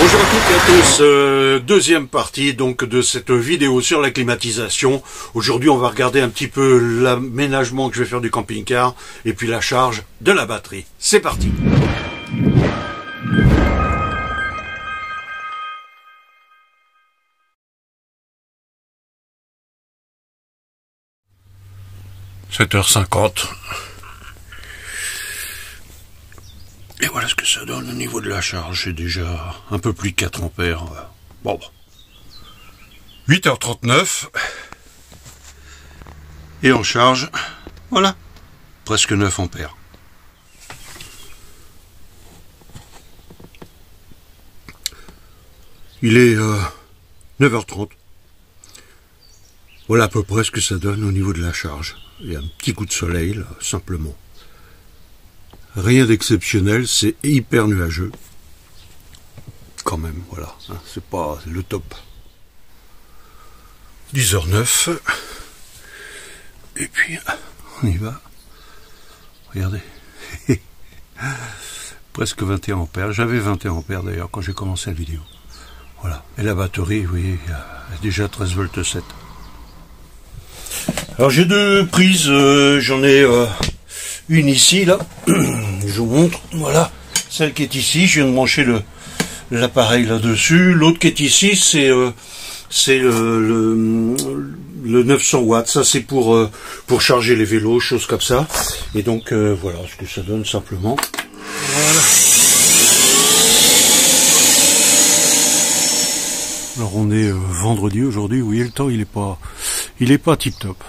Bonjour à toutes et à tous, deuxième partie donc de cette vidéo sur la climatisation. Aujourd'hui on va regarder un petit peu l'aménagement que je vais faire du camping-car et puis la charge de la batterie. C'est parti. « 7h50 ». Et voilà ce que ça donne au niveau de la charge. J'ai déjà un peu plus de 4 ampères. Bon. 8h39. Et en charge, voilà, presque 9 ampères. Il est 9h30. Voilà à peu près ce que ça donne au niveau de la charge. Il y a un petit coup de soleil, là, simplement. Rien d'exceptionnel, c'est hyper nuageux. Quand même, voilà, hein, c'est pas le top. 10h09. Et puis, on y va. Regardez. Presque 21 ampères. J'avais 21 ampères d'ailleurs quand j'ai commencé la vidéo. Voilà. Et la batterie, vous voyez, il y a déjà 13 volts 7. Alors j'ai deux prises, j'en ai... une ici, là, je vous montre, voilà, celle qui est ici, je viens de brancher l'appareil là-dessus. L'autre qui est ici, c'est le 900 watts, ça c'est pour charger les vélos, choses comme ça. Et donc, voilà ce que ça donne simplement. Voilà. Alors on est vendredi aujourd'hui, vous voyez le temps, il est pas tip top.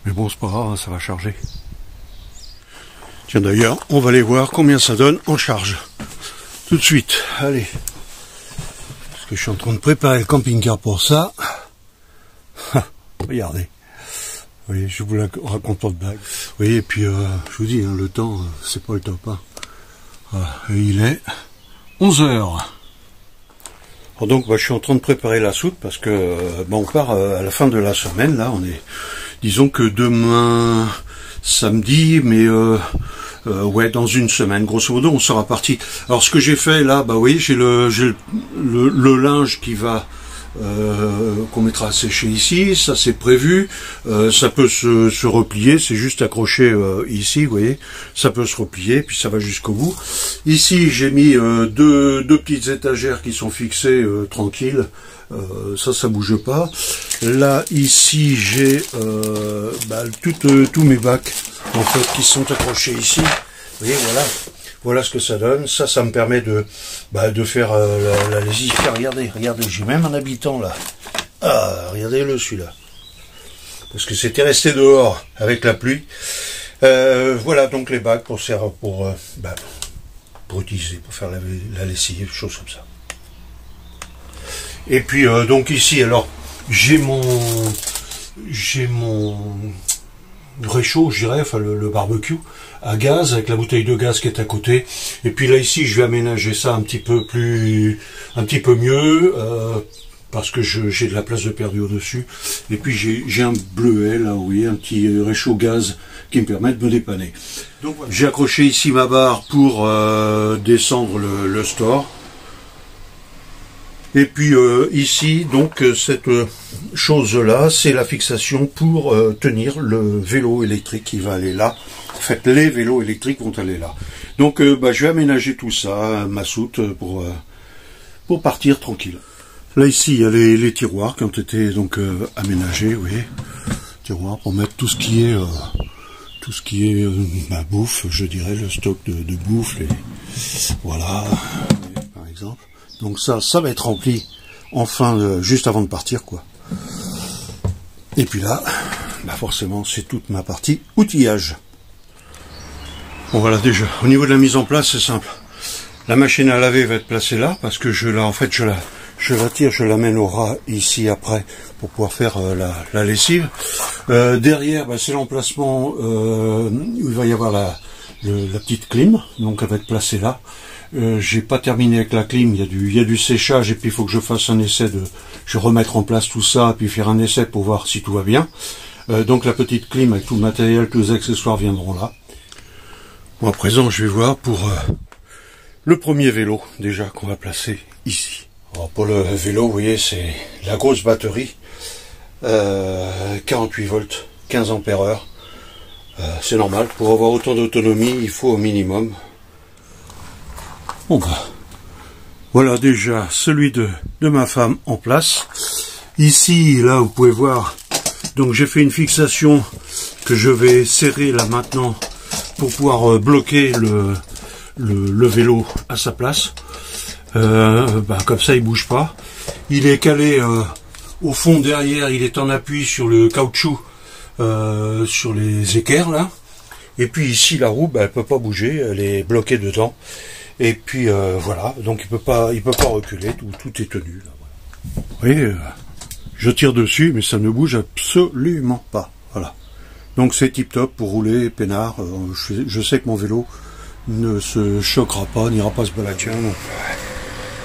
Mais bon, c'est pas grave, ça va charger. Tiens, d'ailleurs, on va aller voir combien ça donne en charge. Tout de suite, allez. Parce que je suis en train de préparer le camping-car pour ça. Regardez. Vous voyez, je vous la raconte pas de blague. Vous voyez, et puis, je vous dis, hein, le temps, c'est pas le top. Hein. Voilà, et il est 11h. Alors donc, je suis en train de préparer la soute parce que, on part à la fin de la semaine, là, on est... Disons que demain, samedi, mais ouais, dans une semaine, grosso modo, on sera parti. Alors ce que j'ai fait là, oui, j'ai le linge qui va qu'on mettra à sécher ici, ça c'est prévu. Ça peut se replier, c'est juste accroché ici, vous voyez, ça peut se replier, puis ça va jusqu'au bout. Ici, j'ai mis deux petites étagères qui sont fixées tranquilles. Ça bouge pas. Là, ici, j'ai tous mes bacs en fait qui sont accrochés ici. Vous voyez, voilà ce que ça donne. Ça me permet de faire la lessive. Regardez, j'ai même un habitant là. Ah, regardez-le celui-là. Parce que c'était resté dehors avec la pluie. Voilà donc les bacs pour utiliser, pour faire la lessive, choses comme ça. Et puis donc ici, alors j'ai mon réchaud, je dirais, enfin le barbecue à gaz avec la bouteille de gaz qui est à côté. Et puis là ici, je vais aménager ça un petit peu mieux parce que j'ai de la place de perdu au-dessus. Et puis j'ai un bleuet là, vous voyez, un petit réchaud gaz qui me permet de me dépanner. Donc voilà. J'ai accroché ici ma barre pour descendre le store. Et puis ici, donc, cette chose-là, c'est la fixation pour tenir le vélo électrique qui va aller là. En fait, les vélos électriques vont aller là. Donc, je vais aménager tout ça, ma soute, pour partir tranquille. Là, ici, il y a les tiroirs qui ont été donc aménagés, vous voyez. Tiroirs pour mettre tout ce qui est bouffe, je dirais, le stock de bouffe, voilà, par exemple. Donc ça va être rempli enfin juste avant de partir, quoi. Et puis là, forcément, c'est toute ma partie outillage. Bon voilà, déjà, au niveau de la mise en place, c'est simple. La machine à laver va être placée là, parce que je la tire, je l'amène au ras ici après, pour pouvoir faire la lessive. Derrière, c'est l'emplacement où il va y avoir la petite clim, donc elle va être placée là. J'ai pas terminé avec la clim, il y a du séchage et puis il faut que je fasse un essai je vais remettre en place tout ça, puis faire un essai pour voir si tout va bien. Donc la petite clim avec tout le matériel, tous les accessoires viendront là. Bon, à présent je vais voir pour le premier vélo déjà qu'on va placer ici. Alors pour le vélo, vous voyez, c'est la grosse batterie, 48 volts, 15 ampères heure. C'est normal, pour avoir autant d'autonomie, il faut au minimum. Bon bah, voilà déjà celui de ma femme en place. Ici, là, vous pouvez voir, donc j'ai fait une fixation que je vais serrer là maintenant pour pouvoir bloquer le vélo à sa place. Comme ça il bouge pas. Il est calé au fond derrière, il est en appui sur le caoutchouc, sur les équerres là. Et puis ici la roue, elle peut pas bouger, elle est bloquée dedans. Et puis voilà, donc il peut pas reculer, tout est tenu là. Voilà. Vous voyez, je tire dessus, mais ça ne bouge absolument pas. Voilà. Donc c'est tip top pour rouler peinard. Je sais que mon vélo ne se choquera pas, n'ira pas se balader.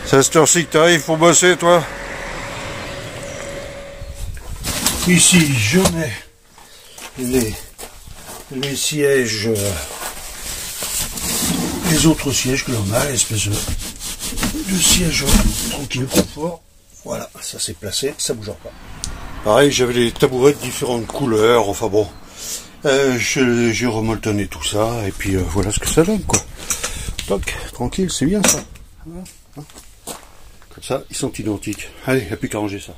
C'est à cette heure-ci que t'arrives pour bosser, toi? Ici, je mets les sièges, les autres sièges que l'on a, l'espèce de siège tranquille, confort. Voilà, ça c'est placé, ça bougera pas. Pareil, j'avais les tabourets de différentes couleurs, enfin bon. J'ai remolletonné tout ça, et puis voilà ce que ça donne, quoi. Toc, tranquille, c'est bien ça. Voilà. Comme ça, ils sont identiques. Allez, il n'y a plus qu'à ranger ça.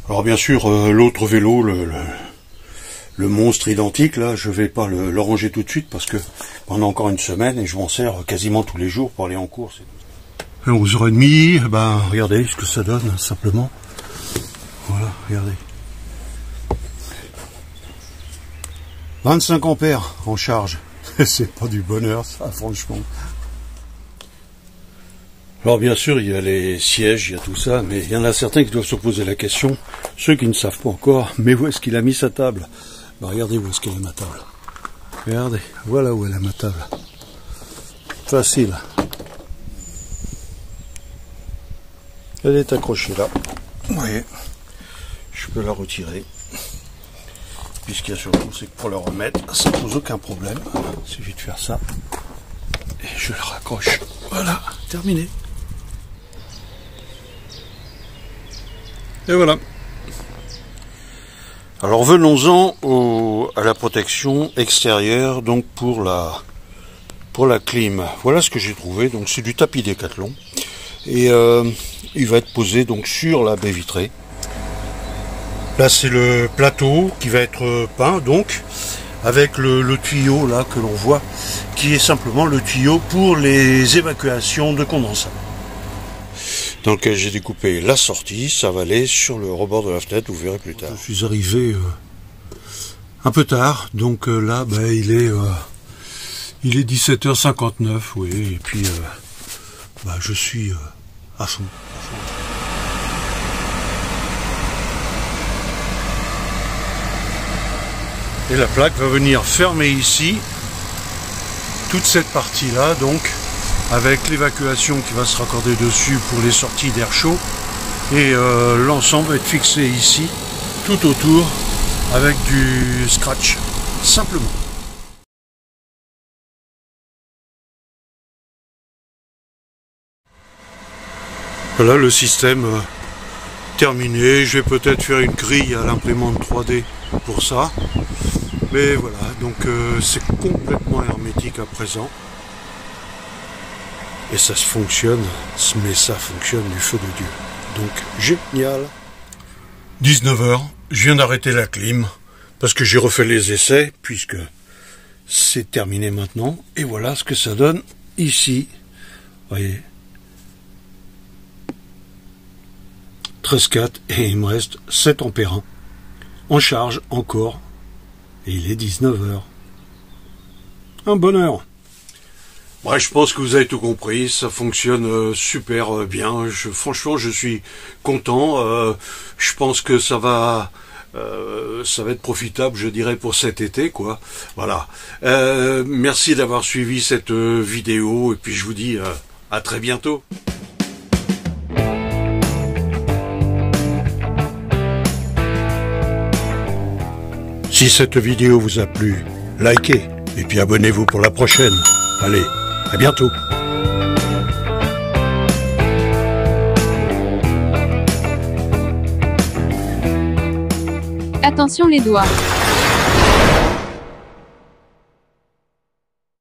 Alors bien sûr, l'autre vélo, le monstre identique, là, je vais pas le ranger tout de suite, parce que pendant encore une semaine, et je m'en sers quasiment tous les jours pour aller en course. 11h30, regardez ce que ça donne, simplement. Voilà, regardez. 25 ampères en charge. C'est pas du bonheur, ça, franchement. Alors bien sûr, il y a les sièges, il y a tout ça, mais il y en a certains qui doivent se poser la question, ceux qui ne savent pas encore, mais où est-ce qu'il a mis sa table? Regardez où est-ce qu'elle est ma table. Regardez, voilà où elle est ma table. Facile. Elle est accrochée là. Vous voyez, je peux la retirer. Puis ce qu'il y a surtout, c'est que pour la remettre, ça ne pose aucun problème. Il suffit de faire ça. Et je la raccroche. Voilà, terminé. Et voilà. Alors venons-en à la protection extérieure, donc pour la clim. Voilà ce que j'ai trouvé. Donc c'est du tapis Décathlon. Et il va être posé donc sur la baie vitrée. Là c'est le plateau qui va être peint donc avec le tuyau là que l'on voit qui est simplement le tuyau pour les évacuations de condensat. Dans lequel j'ai découpé la sortie, ça va aller sur le rebord de la fenêtre, vous verrez plus tard. Je suis arrivé un peu tard, donc là il est 17h59, oui, et puis je suis à fond. Et la plaque va venir fermer ici toute cette partie-là, donc avec l'évacuation qui va se raccorder dessus pour les sorties d'air chaud. Et l'ensemble va être fixé ici, tout autour, avec du scratch, simplement. Voilà le système terminé. Je vais peut-être faire une grille à l'imprimante 3D pour ça. Mais voilà, donc c'est complètement hermétique à présent. Et ça se fonctionne, mais ça fonctionne du feu de Dieu. Donc génial. 19h, je viens d'arrêter la clim, parce que j'ai refait les essais, puisque c'est terminé maintenant. Et voilà ce que ça donne ici. Vous voyez. 13,4 et il me reste 7 ampères en charge encore. Et il est 19h. Un bonheur. Bref, je pense que vous avez tout compris, ça fonctionne super bien. Franchement, je suis content. Je pense que ça va être profitable, je dirais, pour cet été, quoi. Voilà. Merci d'avoir suivi cette vidéo et puis je vous dis à très bientôt. Si cette vidéo vous a plu, likez et puis abonnez-vous pour la prochaine. Allez, à bientôt. Attention les doigts.